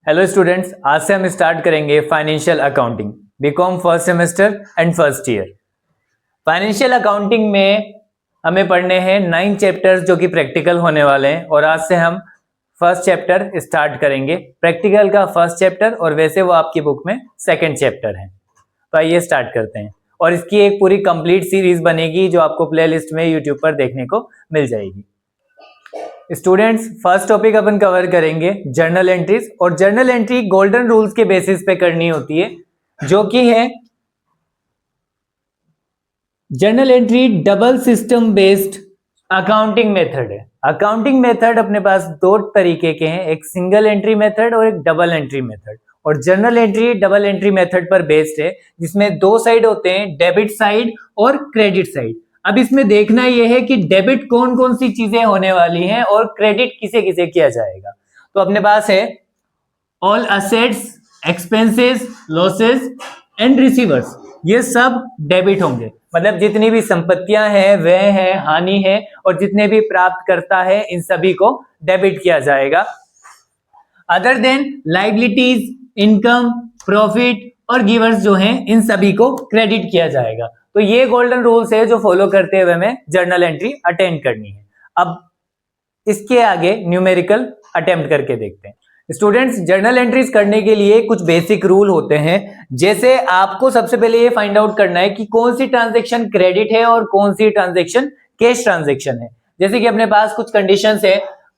Hello students, आज से हम स्टार्ट करेंगे financial accounting BCom first semester and first year. Financial accounting में हमें पढ़ने हैं 9 चैप्टर्स जो कि प्रैक्टिकल होने वाले हैं और आज से हम फर्स्ट चैप्टर स्टार्ट करेंगे। प्रैक्टिकल का फर्स्ट चैप्टर और वैसे वो आपकी बुक में सेकंड चैप्टर है। तो आइए स्टार्ट करते हैं और इसकी एक पूरी कंप्लीट सीरीज बनेगी जो आपको प्लेलिस्ट में यूट्यूब पर देखने को मिल जाएगी। स्टूडेंट्स, फर्स्ट टॉपिक अपन कवर करेंगे जर्नल एंट्रीज। और जर्नल एंट्री गोल्डन रूल्स के बेसिस पे करनी होती है, जो कि है journal entry double system based accounting method है। अकाउंटिंग मेथड अपने पास दो तरीके के हैं, एक सिंगल एंट्री मेथड और एक डबल एंट्री मेथड। और journal entry double entry method पर बेस्ड है, जिसमें दो साइड होते हैं, डेबिट साइड और क्रेडिट साइड। अब इसमें देखना यह है कि डेबिट कौन कौन सी चीजें होने वाली हैं और क्रेडिट किसे किसे किया जाएगा। तो अपने पास है all assets, expenses, losses and receivers, ये सब डेबिट होंगे। मतलब जितनी भी संपत्तियां हैं, व्यय है, हानि है और जितने भी प्राप्त करता है, इन सभी को डेबिट किया जाएगा। Other than liabilities, income, profit और गिवर्स जो हैं, इन सभी को क्रेडिट किया जाएगा। तो ये गोल्डन रूल्स है जो फॉलो करते हुए हमें जर्नल एंट्री अटेंड करनी है। अब इसके आगे न्यूमेरिकल अटेम्प्ट करके देखते हैं। स्टूडेंट्स, जर्नल एंट्रीज करने के लिए कुछ बेसिक रूल होते हैं। जैसे आपको सबसे पहले ये फाइंड आउट करना है कि कौन सी ट्रांजैक्शन क्रेडिट है और कौन सी ट्रांजैक्शन कैश ट्रांजैक्शन है। जैसे कि अपने पास कुछ कंडीशंस है,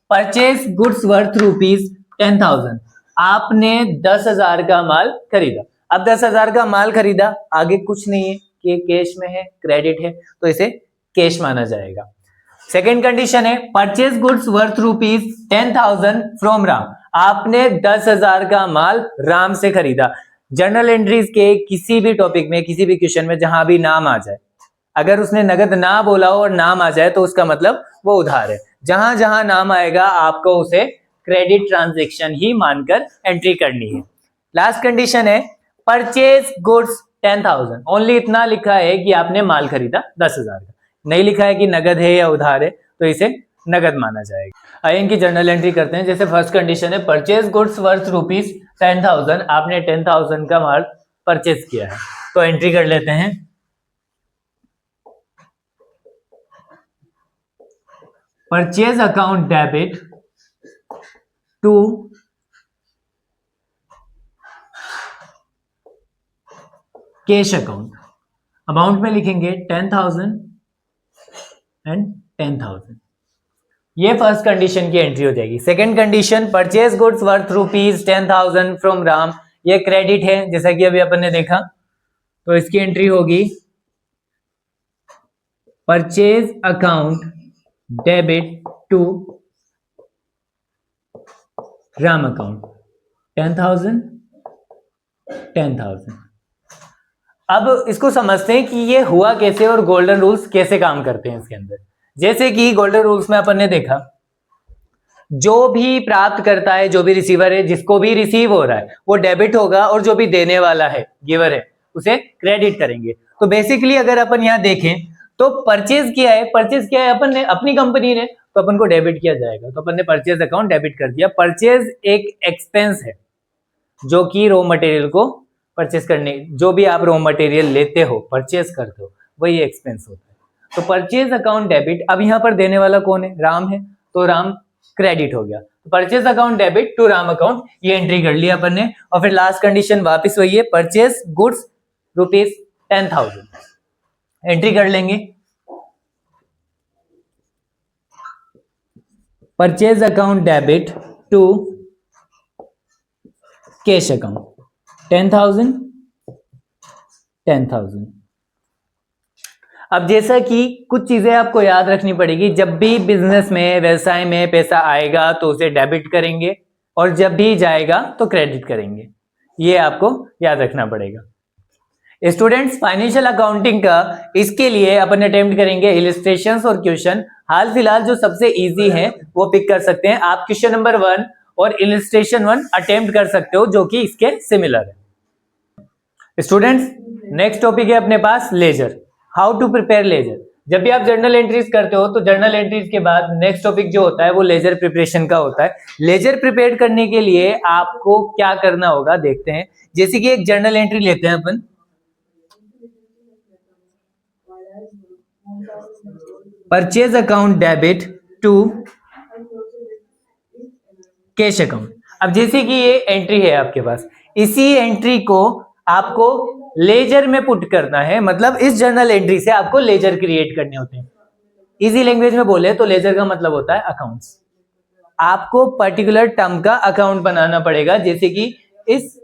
परचेज गुड्स वर्थ ₹10,000, आपने 10,000 का माल खरीदा। अब 10,000 का माल खरीदा, आगे कुछ नहीं है कि कैश में है, क्रेडिट है, तो इसे कैश माना जाएगा। सेकेंड कंडीशन है, purchase goods worth ₹10,000 from Ram, आपने 10,000 का माल राम से खरीदा। जर्नल एंट्रीज के किसी भी टॉपिक में, किसी भी क्वेश्चन में जहां भी नाम आ जाए, अगर उसने नगद ना बोला हो और नाम आ जाए तो उसका मतलब वो उधार है। जहां जहां नाम आएगा आपको उसे क्रेडिट ट्रांजैक्शन ही मानकर एंट्री करनी है। लास्ट कंडीशन है, परचेज गुड्स 10,000, ओनली इतना लिखा है कि आपने माल खरीदा 10,000 का, नहीं लिखा है कि नगद है या उधार है, तो इसे नगद माना जाएगा। आइए इनकी जर्नल एंट्री करते हैं। जैसे फर्स्ट कंडीशन है, परचेज गुड्स वर्थ ₹10,000, आपने 10,000 का माल परचेज किया है, तो एंट्री कर लेते हैं। Purchase account debit to cash account. Amount में लिखेंगे 10,000 एंड 10,000। ये फर्स्ट कंडीशन की एंट्री हो जाएगी। Second condition, purchase goods worth ₹10,000 from Ram, ये क्रेडिट है जैसा कि अभी अपन ने देखा, तो इसकी एंट्री होगी purchase account debit to Ram account 10,000 10,000। अब इसको समझते हैं कि ये हुआ कैसे और गोल्डन रूल्स कैसे काम करते हैं इसके अंदर। जैसे कि गोल्डन रूल्स में अपन ने देखा, जो भी प्राप्त करता है, जो भी रिसीवर है, जिसको भी रिसीव हो रहा है वो डेबिट होगा और जो भी देने वाला है, गिवर है, उसे क्रेडिट करेंगे। तो बेसिकली अगर अपन यहाँ देखें तो परचेज किया है अपन ने, अपनी कंपनी ने, तो अपन को डेबिट किया जाएगा, तो अपन ने परचेज अकाउंट डेबिट कर दिया। परचेज एक एक्सपेंस है जो कि रॉ मटेरियल को परचेज करने, जो भी आप रॉ मटेरियल लेते हो, परचेज करते हो, वही एक्सपेंस होता है। तो परचेज अकाउंट डेबिट, अब यहाँ पर देने वाला कौन है? राम है, तो राम क्रेडिट हो गया। तो purchase account debit to Ram account, ये एंट्री कर लिया अपन ने। और फिर लास्ट कंडीशन वापस वही है, परचेज गुड्स ₹10,000, एंट्री कर लेंगे। Purchase account debit to cash account 10,000 10,000। अब जैसा कि कुछ चीजें आपको याद रखनी पड़ेगी, जब भी बिजनेस में, व्यवसाय में पैसा आएगा तो उसे डेबिट करेंगे और जब भी जाएगा तो क्रेडिट करेंगे, ये आपको याद रखना पड़ेगा। स्टूडेंट्स, फाइनेंशियल अकाउंटिंग का इसके लिए अपन अटेम्प्ट करेंगे इलिस्ट्रेशंस और क्वेश्चन। हाल फिलहाल जो सबसे इजी है वो पिक कर सकते हैं आप। क्वेश्चन नंबर 1 और इलिस्ट्रेशन 1 अटेम्प्ट कर सकते हो, जो कि इसके सिमिलर है। स्टूडेंट्स, नेक्स्ट टॉपिक है अपने पास ledger, how to prepare ledger. जब भी आप जर्नल एंट्रीज करते हो तो जर्नल एंट्रीज के बाद नेक्स्ट टॉपिक जो होता है वो लेजर प्रिपरेशन का होता है। लेजर प्रिपेयर करने के लिए आपको क्या करना होगा देखते हैं। जैसे कि एक जर्नल एंट्री लेते हैं अपन, purchase account debit to cash account. अब जैसे कि ये एंट्री है आपके पास, इसी एंट्री को आपको लेजर में पुट करना है, मतलब इस जर्नल एंट्री से आपको लेजर क्रिएट करने होते हैं। इजी लैंग्वेज में बोले तो लेजर का मतलब होता है अकाउंट्स। आपको पर्टिकुलर टर्म का अकाउंट बनाना पड़ेगा। जैसे कि इस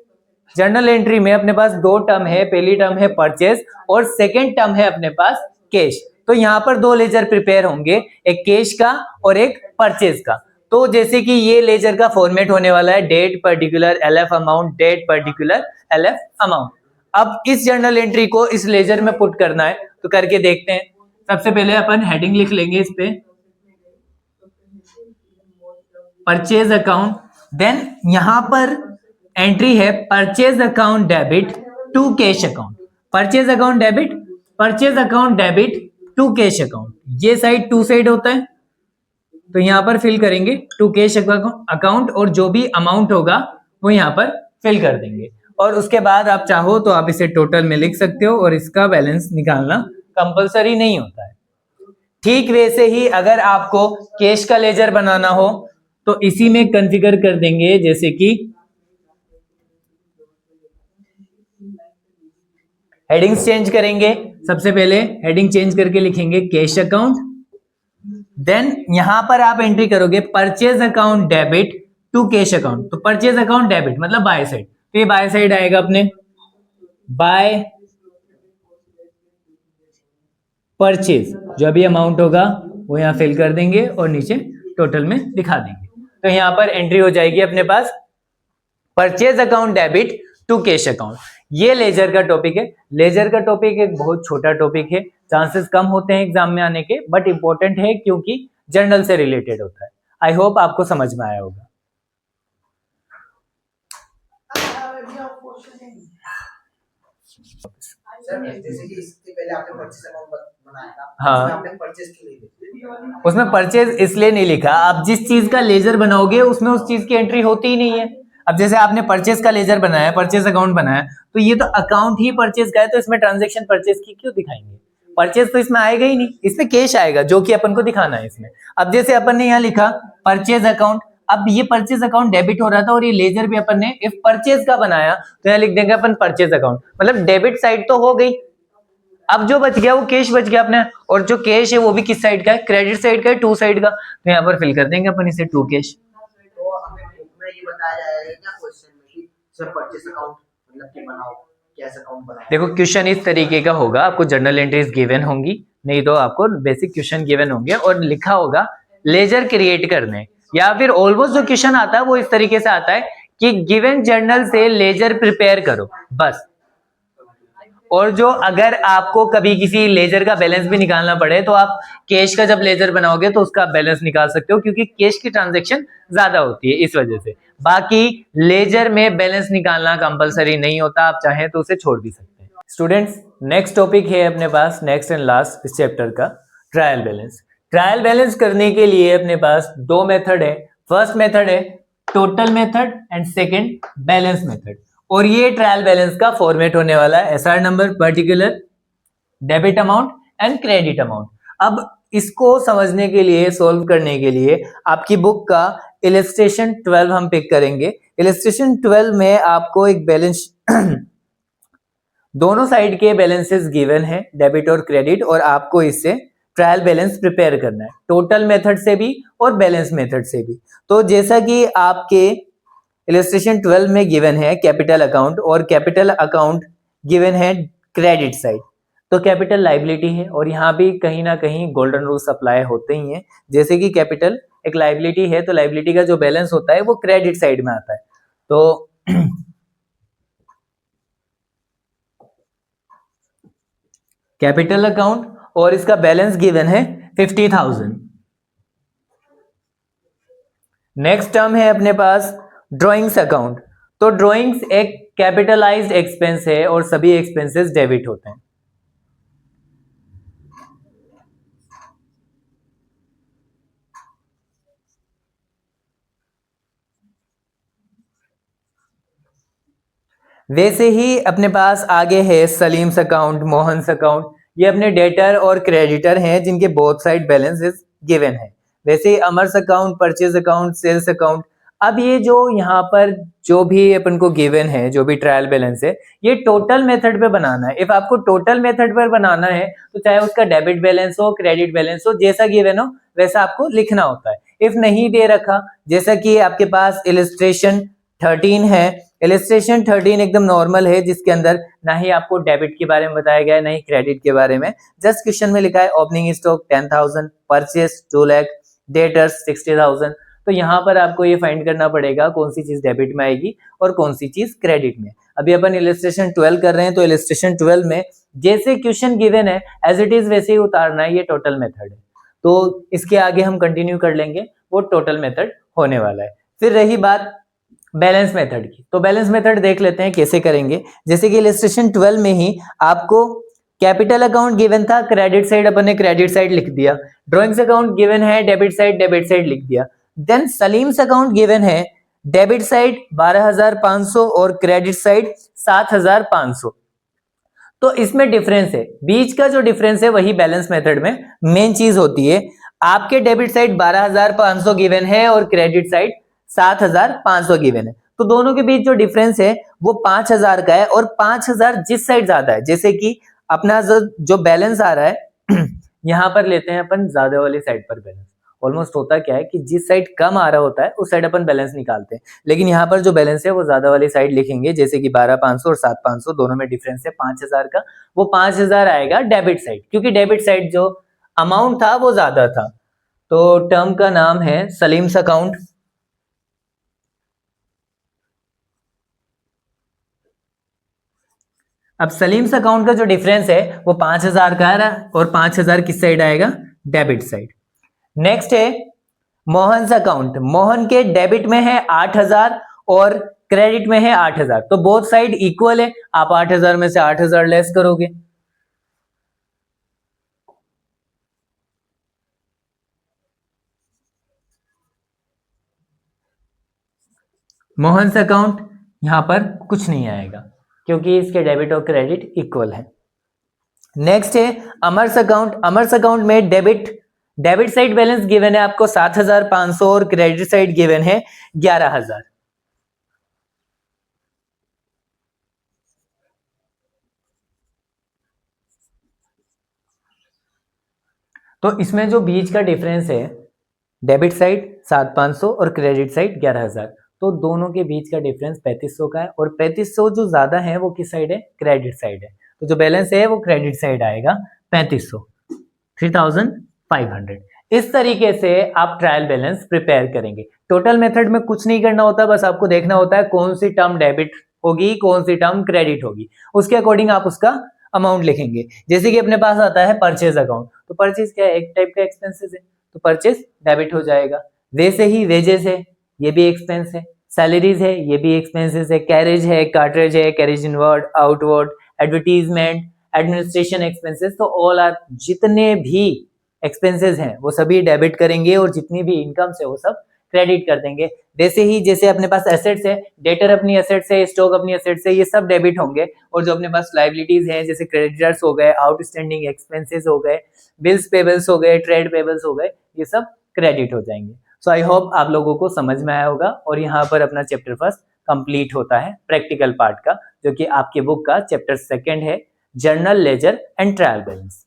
जर्नल एंट्री में अपने पास दो टर्म है, पहली टर्म है परचेज और सेकेंड टर्म है अपने पास कैश। तो यहाँ पर दो लेजर प्रिपेयर होंगे, एक कैश का और एक परचेज का। तो जैसे कि ये लेजर का फॉर्मेट होने वाला है date particular LF amount, date particular LF amount. अब इस जर्नल एंट्री को इस लेजर में पुट करना है, तो करके देखते हैं। सबसे पहले अपन हेडिंग लिख लेंगे इस पे, परचेज अकाउंट। देन यहां पर एंट्री है purchase account debit to cash account. Purchase account debit, purchase account debit to cash account. ये साइड टू साइड होता है, तो यहां पर फिल करेंगे टू कैश अकाउंट और जो भी अमाउंट होगा वो यहां पर फिल कर देंगे। और उसके बाद आप चाहो तो आप इसे टोटल में लिख सकते हो और इसका बैलेंस निकालना कंपलसरी नहीं होता है। ठीक वैसे ही अगर आपको कैश का लेजर बनाना हो तो इसी में कॉन्फ़िगर कर देंगे। जैसे कि हेडिंग्स चेंज करेंगे। सबसे पहले हेडिंग चेंज करके लिखेंगे कैश अकाउंट। देन यहां पर आप एंट्री करोगे purchase account debit to cash account. तो परचेज अकाउंट डेबिट मतलब बाय साइड, तो ये बाय साइड आएगा अपने बाय परचेज। जो भी अमाउंट होगा वो यहाँ फिल कर देंगे और नीचे टोटल में दिखा देंगे। तो यहाँ पर एंट्री हो जाएगी अपने पास purchase account debit to cash account. ये लेजर का टॉपिक है। लेजर का टॉपिक एक बहुत छोटा टॉपिक है, चांसेस कम होते हैं एग्जाम में आने के, बट इंपॉर्टेंट है क्योंकि जर्नल से रिलेटेड होता है। आई होप आपको समझ में आया होगा। जैसे कि इससे पहले आपने परचेज अकाउंट बनाया था, हाँ, आपने परचेज के लिए उसमें परचेज इसलिए नहीं लिखा। आप जिस चीज का लेजर बनाओगे उसमें उस चीज की एंट्री होती ही नहीं है। अब जैसे आपने परचेज का लेजर बनाया, परचेज अकाउंट बनाया, तो ये तो अकाउंट ही परचेज का है, तो इसमें ट्रांजैक्शन परचेज की क्यों दिखाएंगे? परचेज तो इसमें आएगा ही नहीं, इसमें कैश आएगा जो कि अपन को दिखाना है इसमें। अब जैसे अपन ने यहाँ लिखा परचेज अकाउंट, अब ये परचेज अकाउंट डेबिट हो रहा था और ये लेजर भी अपन ने इफ परचेज का बनाया, तो यहाँ लिख देंगे अपन परचेज अकाउंट, मतलब डेबिट साइड तो हो गई। अब जो बच गया वो कैश बच गया अपने, और जो कैश है वो भी किस साइड का है? क्रेडिट साइड का है, टू साइड का। तो यहाँ पर फिल कर देंगे अपन इसे टू कैश। तो हमें बुक में ये बताया जाएगा क्या क्वेश्चन में कि सर परचेज अकाउंट मतलब कि बनाओ, कैश अकाउंट बनाओ? देखो क्वेश्चन इस तरीके का होगा, आपको जर्नल एंट्रीज गिवन होंगी, नहीं तो आपको बेसिक क्वेश्चन गिवन होंगे और लिखा होगा लेजर क्रिएट करने, या फिर ऑलमोस्ट जो क्वेश्चन आता है वो इस तरीके से आता है कि गिवन जर्नल से लेजर प्रिपेयर करो, बस। और जो अगर आपको कभी किसी लेजर का बैलेंस भी निकालना पड़े तो आप कैश का जब लेजर बनाओगे तो उसका बैलेंस निकाल सकते हो, क्योंकि कैश की ट्रांजैक्शन ज्यादा होती है इस वजह से। बाकी लेजर में बैलेंस निकालना कंपलसरी नहीं होता, आप चाहें तो उसे छोड़ भी सकते हैं। स्टूडेंट्स, नेक्स्ट टॉपिक है अपने पास, नेक्स्ट एंड लास्ट इस चैप्टर का, ट्रायल बैलेंस। ट्रायल बैलेंस करने के लिए अपने पास दो मेथड है। फर्स्ट मेथड है total method and second balance method. और ये ट्रायल बैलेंस का फॉर्मेट होने वाला है SR number, particular, debit amount and credit amount. अब इसको समझने के लिए, सॉल्व करने के लिए आपकी बुक का इलस्ट्रेशन 12 हम पिक करेंगे। इलस्ट्रेशन 12 में आपको एक बैलेंस दोनों साइड के बैलेंसेस गिवन है, डेबिट और क्रेडिट, और आपको इससे ट्रायल बैलेंस प्रिपेयर करना है, टोटल मेथड से भी और बैलेंस मेथड से भी। तो जैसा कि आपके इलस्ट्रेशन 12 में गिवन है कैपिटल अकाउंट, और कैपिटल अकाउंट गिवन है क्रेडिट साइड, तो कैपिटल लाइबिलिटी है, और यहाँ भी कहीं ना कहीं गोल्डन रूल्स अप्लाई होते ही हैं। जैसे कि कैपिटल एक लाइबिलिटी है, तो लाइबिलिटी का जो बैलेंस होता है वो क्रेडिट साइड में आता है। तो कैपिटल अकाउंट और इसका बैलेंस गिवन है 50,000। नेक्स्ट टर्म है अपने पास ड्रॉइंग्स अकाउंट। तो ड्रॉइंग्स एक कैपिटलाइज्ड एक्सपेंस है और सभी एक्सपेंसेस डेबिट होते हैं। वैसे ही अपने पास आगे है सलीम्स अकाउंट, मोहन्स अकाउंट। ये अपने डेटर और क्रेडिटर हैं जिनके बोथ साइड बैलेंसेस गिवन है। वैसे ही अमर्स account, purchase account, sales account. अब ये जो यहाँ पर जो भी अपन को गिवन है, जो भी ट्रायल बैलेंस है, ये टोटल मेथड पे बनाना है। इफ आपको टोटल मेथड पर बनाना है तो चाहे उसका डेबिट बैलेंस हो, क्रेडिट बैलेंस हो, जैसा गिवन हो वैसा आपको लिखना होता है। इफ नहीं दे रखा, जैसा कि आपके पास इलिस्ट्रेशन 13 है, इलिस्ट्रेशन 13 एकदम नॉर्मल है, जिसके अंदर ना ही आपको डेबिट के बारे में बताया गया है ना ही क्रेडिट के बारे में। जस्ट क्वेश्चन में लिखा है opening stock 10,000, purchase 2 lakh, debtors 60,000। तो यहाँ पर आपको ये फाइंड करना पड़ेगा कौन सी चीज डेबिट में आएगी और कौन सी चीज क्रेडिट में। अभी अपन इलिस्ट्रेशन 12 कर रहे हैं, तो इलिस्ट्रेशन 12 में जैसे क्वेश्चन गिवन है एज इट इज वैसे ही उतारना है। ये टोटल मेथड है, तो इसके आगे हम कंटिन्यू कर लेंगे, वो टोटल मेथड होने वाला है। फिर रही बात बैलेंस मेथड की, तो बैलेंस मेथड देख लेते हैं कैसे करेंगे। जैसे कि इलिस्ट्रेशन 12 में ही आपको कैपिटल अकाउंट गिवन था, क्रेडिट साइड अपन ने क्रेडिट साइड लिख दिया। ड्रॉइंग्स अकाउंट गिवन है, डेबिट साइड लिख दिया। देन सलीम्स अकाउंट गिवन है, डेबिट साइड 12,500 और क्रेडिट साइड 7,500। तो इसमें डिफरेंस है, बीच का जो डिफरेंस है वही बैलेंस मेथड में मेन चीज होती है। आपके डेबिट साइड 12,500 गिवन है और क्रेडिट साइड 7,500 गिवन है, तो दोनों के बीच जो डिफरेंस है वो 5,000 का है। और 5,000 जिस साइड ज्यादा है, जैसे कि अपना जो बैलेंस आ रहा है यहां पर लेते हैं अपन ज्यादा वाली साइड पर बैलेंस। ऑलमोस्ट होता क्या है कि जिस साइड कम आ रहा होता है उस साइड अपन बैलेंस निकालते हैं, लेकिन यहाँ पर जो बैलेंस है वो ज्यादा वाली साइड लिखेंगे। जैसे कि 12,500 और 7,500 दोनों में डिफरेंस है 5,000 का, वो 5,000 आएगा डेबिट साइड, क्योंकि डेबिट साइड जो अमाउंट था वो ज्यादा था। तो टर्म का नाम है सलीम्स अकाउंट। अब सलीम्स अकाउंट का जो डिफरेंस है वो 5,000 का आ रहा है और 5,000 किस साइड आएगा, डेबिट साइड। नेक्स्ट है मोहन्स अकाउंट। मोहन के डेबिट में है 8,000 और क्रेडिट में है 8,000, तो बोथ साइड इक्वल है। आप 8,000 में से 8,000 लेस करोगे। मोहन्स अकाउंट यहां पर कुछ नहीं आएगा क्योंकि इसके डेबिट और क्रेडिट इक्वल है। नेक्स्ट है अमर्स अकाउंट। अमर्स अकाउंट में डेबिट साइड बैलेंस गिवन है आपको 7,500 और क्रेडिट साइड गिवन है 11,000। तो इसमें जो बीच का डिफरेंस है, डेबिट साइड 7,500 और क्रेडिट साइड 11,000, तो दोनों के बीच का डिफरेंस 3,500 का है। और 3,500 जो ज्यादा है वो किस साइड है, क्रेडिट साइड है। तो जो बैलेंस है वो क्रेडिट साइड आएगा 3,500, 3,500। इस तरीके से आप ट्रायल बैलेंस प्रिपेयर करेंगे। टोटल मेथड में कुछ नहीं करना होता, बस आपको देखना होता है कौन सी टर्म डेबिट होगी, कौन सी टर्म क्रेडिट होगी, उसके अकॉर्डिंग आप उसका अमाउंट लिखेंगे। जैसे कि अपने पास आता है परचेज अकाउंट, तो परचेज क्या है, एक टाइप का एक्सपेंसेस है, तो परचेज डेबिट हो जाएगा। वैसे ही वेजेस है, ये भी एक्सपेंस है। सैलरीज है, ये भी एक्सपेंसेस है। कैरेज है, कार्ट्रेज है, carriage inward, outward, advertisement, administration expenses, तो ऑल आर, जितने भी एक्सपेंसेस हैं वो सभी डेबिट करेंगे और जितनी भी इनकम है वो सब क्रेडिट कर देंगे। वैसे ही जैसे अपने पास एसेट्स है, डेटर अपनी एसेट्स है, स्टॉक अपनी एसेट्स है, ये सब डेबिट होंगे। और जो अपने पास लाइबिलिटीज हैं जैसे क्रेडिटर्स हो गए, आउटस्टैंडिंग एक्सपेंसेस हो गए, बिल्स पेबल्स हो गए, ट्रेड पेबल्स हो गए, ये सब क्रेडिट हो जाएंगे। सो आई होप आप लोगों को समझ में आया होगा। और यहाँ पर अपना चैप्टर फर्स्ट कंप्लीट होता है प्रैक्टिकल पार्ट का, जो कि आपके बुक का चैप्टर सेकंड है, journal, ledger and trial balance.